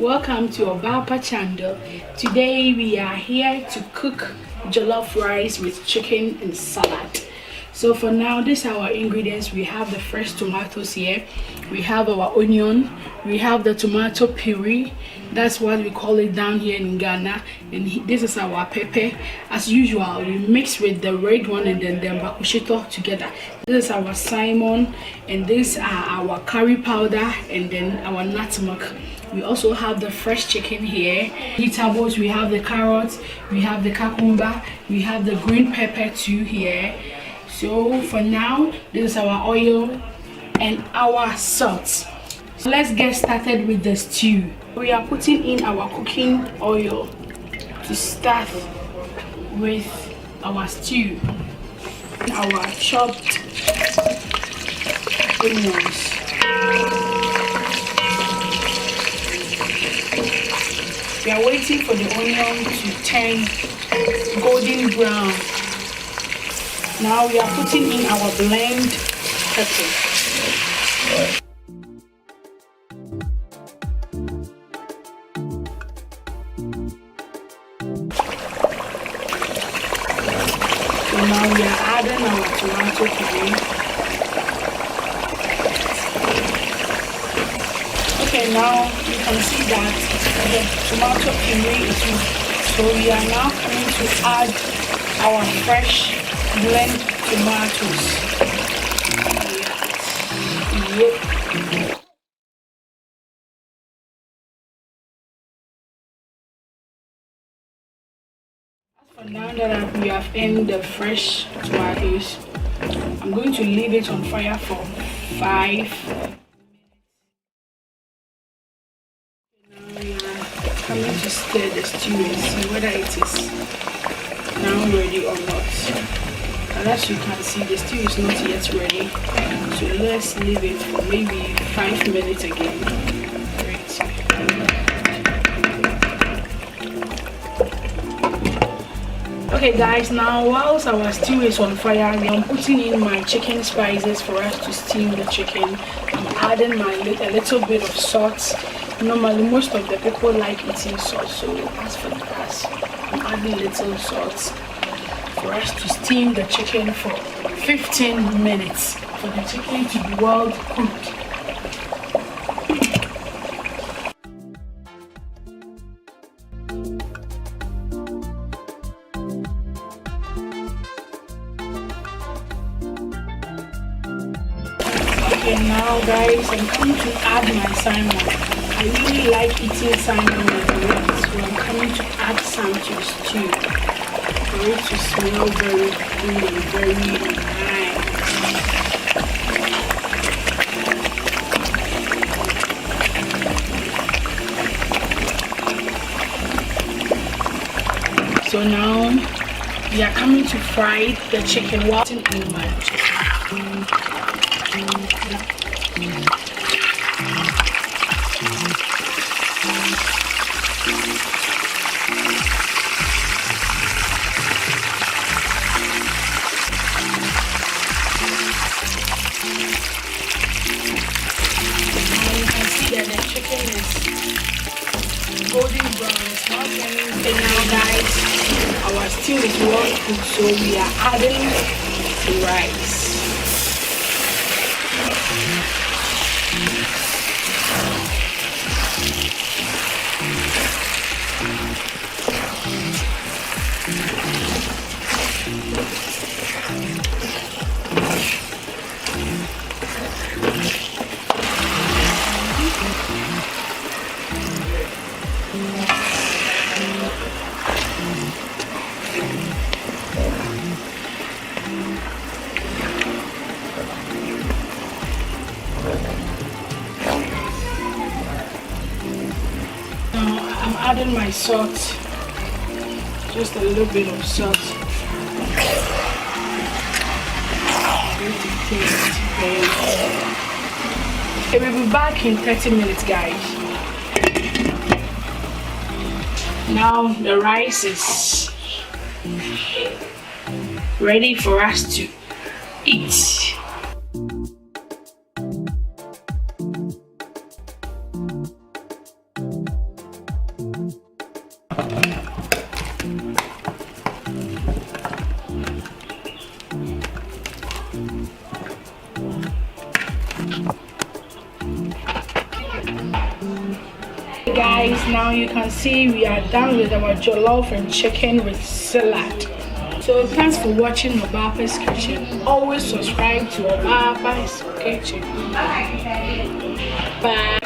Welcome to OBAAPA channel. Today we are here to cook jollof rice with chicken and salad. So for now, these are our ingredients. We have the fresh tomatoes here, we have our onion, we have the tomato puree, that's what we call it down here in Ghana, and this is our pepper. As usual, we mix with the red one and then the bakushito together. This is our Simon, and these are our curry powder and then our nutmeg. We also have the fresh chicken here. Vegetables, we have the carrots, we have the cucumber, we have the green pepper too here. So for now, this is our oil and our salt. So let's get started with the stew. We are putting in our cooking oil to start with our stew. Our chopped onions. We are waiting for the onion to turn golden brown. Now we are putting in our blend pepper. So now we are adding our tomato puree. Okay, now you can see that the tomato puree is in. So we are now coming to add our fresh blend tomatoes. Yep. For now that we have in the fresh tomatoes, I'm going to leave it on fire for 5 minutes. Now we are coming to stir the stew and see whether it is now ready or not. And as you can see, the stew is not yet ready, so let's leave it for maybe 5 minutes again. Great. Okay guys, now whilst our stew is on fire, I'm putting in my chicken spices for us to steam the chicken. I'm adding a little bit of salt. Normally most of the people like eating salt, so as for us, I'm adding little salt for us to steam the chicken for 15 minutes for the chicken to be well cooked. Okay, now guys, I'm going to add my salmon. I really like eating salmon with the rice, so I'm coming to add some to the stew for it to smell very good and very nice. So now we are coming to fry the chicken while in my chicken. Golden brown, it's not turning. And now guys, our stew is well cooked, so we are adding the rice. I'm adding my salt, just a little bit of salt. Okay, we'll be back in 30 minutes guys. Now the rice is ready for us to eat. guys, now you can see we are done with our jollof and chicken with salad. So thanks for watching OBAAPA'S Kitchen. Always subscribe to OBAAPA'S Kitchen. Bye.